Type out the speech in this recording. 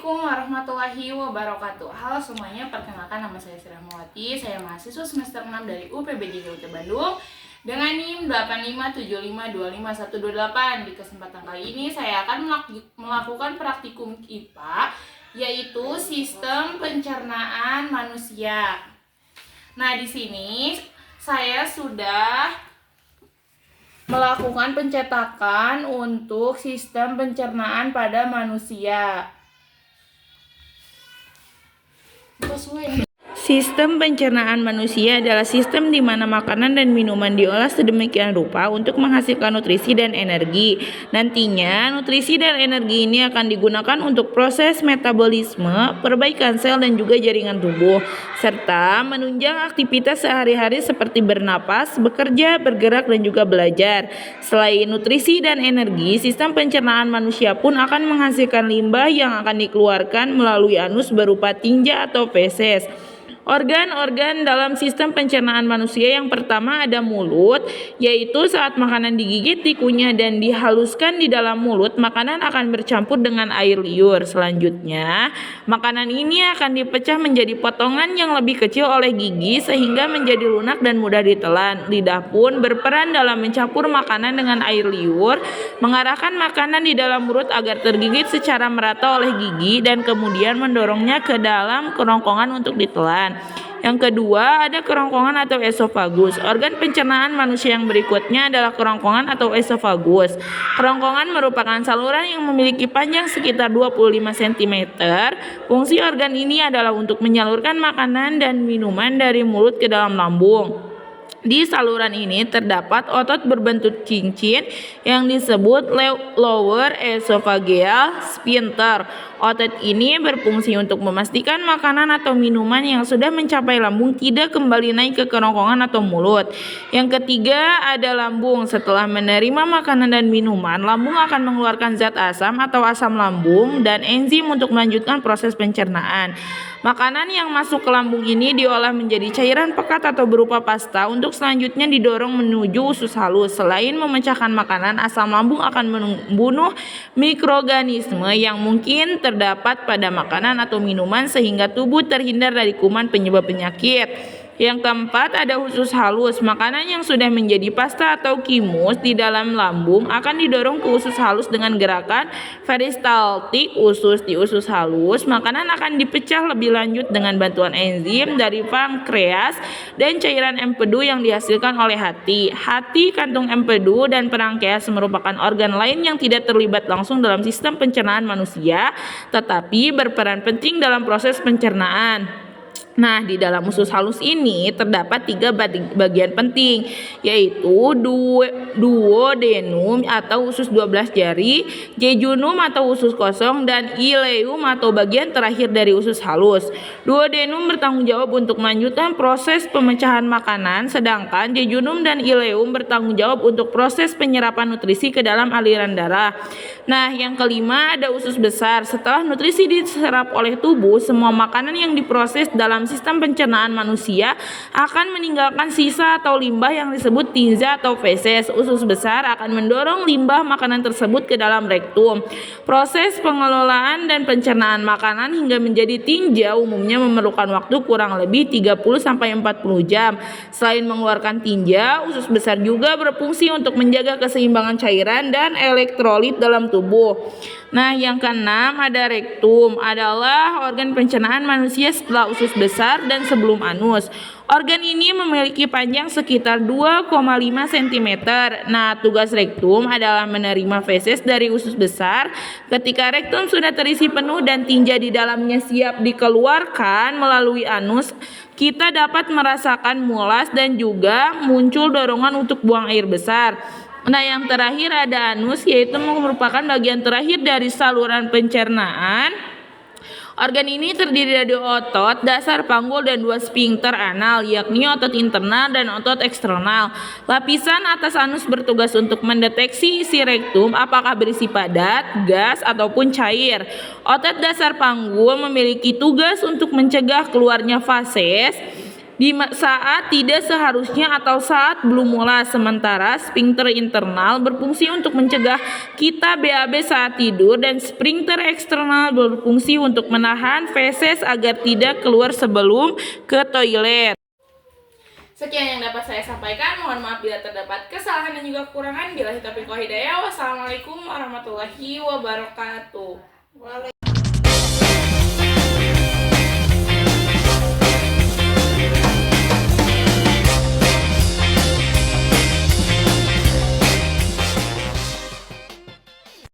Assalamualaikum warahmatullahi wabarakatuh. Halo semuanya, perkenalkan nama saya Sri Rahmawati. Saya mahasiswa semester 6 dari UPBJ Kota Bandung dengan NIM 8575255128. Di kesempatan kali ini saya akan melakukan praktikum IPA, yaitu sistem pencernaan manusia. Nah, di sini saya sudah melakukan pencetakan untuk sistem pencernaan pada manusia. Sistem pencernaan manusia adalah sistem di mana makanan dan minuman diolah sedemikian rupa untuk menghasilkan nutrisi dan energi. Nantinya, nutrisi dan energi ini akan digunakan untuk proses metabolisme, perbaikan sel dan juga jaringan tubuh, serta menunjang aktivitas sehari-hari seperti bernapas, bekerja, bergerak, dan juga belajar. Selain nutrisi dan energi, sistem pencernaan manusia pun akan menghasilkan limbah yang akan dikeluarkan melalui anus berupa tinja atau feses. Organ-organ dalam sistem pencernaan manusia yang pertama ada mulut, yaitu saat makanan digigit, dikunyah, dan dihaluskan di dalam mulut, makanan akan bercampur dengan air liur. Selanjutnya, makanan ini akan dipecah menjadi potongan yang lebih kecil oleh gigi sehingga menjadi lunak dan mudah ditelan. Lidah pun berperan dalam mencampur makanan dengan air liur, mengarahkan makanan di dalam mulut agar tergigit secara merata oleh gigi dan kemudian mendorongnya ke dalam kerongkongan untuk ditelan. Yang kedua ada kerongkongan atau esofagus. Organ pencernaan manusia yang berikutnya adalah kerongkongan atau esofagus. Kerongkongan merupakan saluran yang memiliki panjang sekitar 25 cm. Fungsi organ ini adalah untuk menyalurkan makanan dan minuman dari mulut ke dalam lambung. Di saluran ini terdapat otot berbentuk cincin yang disebut lower esophageal sphincter. Otot ini berfungsi untuk memastikan makanan atau minuman yang sudah mencapai lambung tidak kembali naik ke kerongkongan atau mulut. Yang ketiga ada lambung. Setelah menerima makanan dan minuman, lambung akan mengeluarkan zat asam atau asam lambung dan enzim untuk melanjutkan proses pencernaan. Makanan yang masuk ke lambung ini diolah menjadi cairan pekat atau berupa pasta untuk selanjutnya didorong menuju usus halus. Selain memecahkan makanan, asam lambung akan membunuh mikroorganisme yang mungkin terdapat pada makanan atau minuman sehingga tubuh terhindar dari kuman penyebab penyakit. Yang keempat ada usus halus. Makanan yang sudah menjadi pasta atau kimus di dalam lambung akan didorong ke usus halus dengan gerakan peristaltik usus. Di usus halus, makanan akan dipecah lebih lanjut dengan bantuan enzim dari pankreas dan cairan empedu yang dihasilkan oleh hati. Hati, kantung empedu, dan pankreas merupakan organ lain yang tidak terlibat langsung dalam sistem pencernaan manusia, tetapi berperan penting dalam proses pencernaan. Nah, di dalam usus halus ini terdapat 3 bagian penting, yaitu duodenum atau usus 12 jari, jejunum atau usus kosong, dan ileum atau bagian terakhir dari usus halus. Duodenum bertanggung jawab untuk melanjutkan proses pemecahan makanan, sedangkan jejunum dan ileum bertanggung jawab untuk proses penyerapan nutrisi ke dalam aliran darah. Nah, yang kelima ada usus besar. Setelah nutrisi diserap oleh tubuh, semua makanan yang diproses dalam sistem pencernaan manusia akan meninggalkan sisa atau limbah yang disebut tinja atau feses. Usus besar akan mendorong limbah makanan tersebut ke dalam rektum. Proses pengelolaan dan pencernaan makanan hingga menjadi tinja umumnya memerlukan waktu kurang lebih 30-40 jam. Selain mengeluarkan tinja, usus besar juga berfungsi untuk menjaga keseimbangan cairan dan elektrolit dalam tubuh. Nah, yang keenam ada rektum, adalah organ pencernaan manusia setelah usus besar dan sebelum anus. Organ ini memiliki panjang sekitar 2,5 cm. Nah, tugas rektum adalah menerima feses dari usus besar. Ketika rektum sudah terisi penuh dan tinja di dalamnya siap dikeluarkan melalui anus, kita dapat merasakan mulas dan juga muncul dorongan untuk buang air besar. Nah, yang terakhir ada anus, yaitu merupakan bagian terakhir dari saluran pencernaan. Organ ini terdiri dari otot dasar panggul dan 2 sphincter anal, yakni otot internal dan otot eksternal. Lapisan atas anus bertugas untuk mendeteksi isi rektum apakah berisi padat, gas, ataupun cair. Otot dasar panggul memiliki tugas untuk mencegah keluarnya fases saat tidak seharusnya atau saat belum mulai. Sementara sphincter internal berfungsi untuk mencegah kita BAB saat tidur dan sphincter eksternal berfungsi untuk menahan feses agar tidak keluar sebelum ke toilet. Sekian yang dapat saya sampaikan. Mohon maaf bila terdapat kesalahan dan juga kekurangan. Billahi taufiq wal hidayah. Wassalamualaikum warahmatullahi wabarakatuh.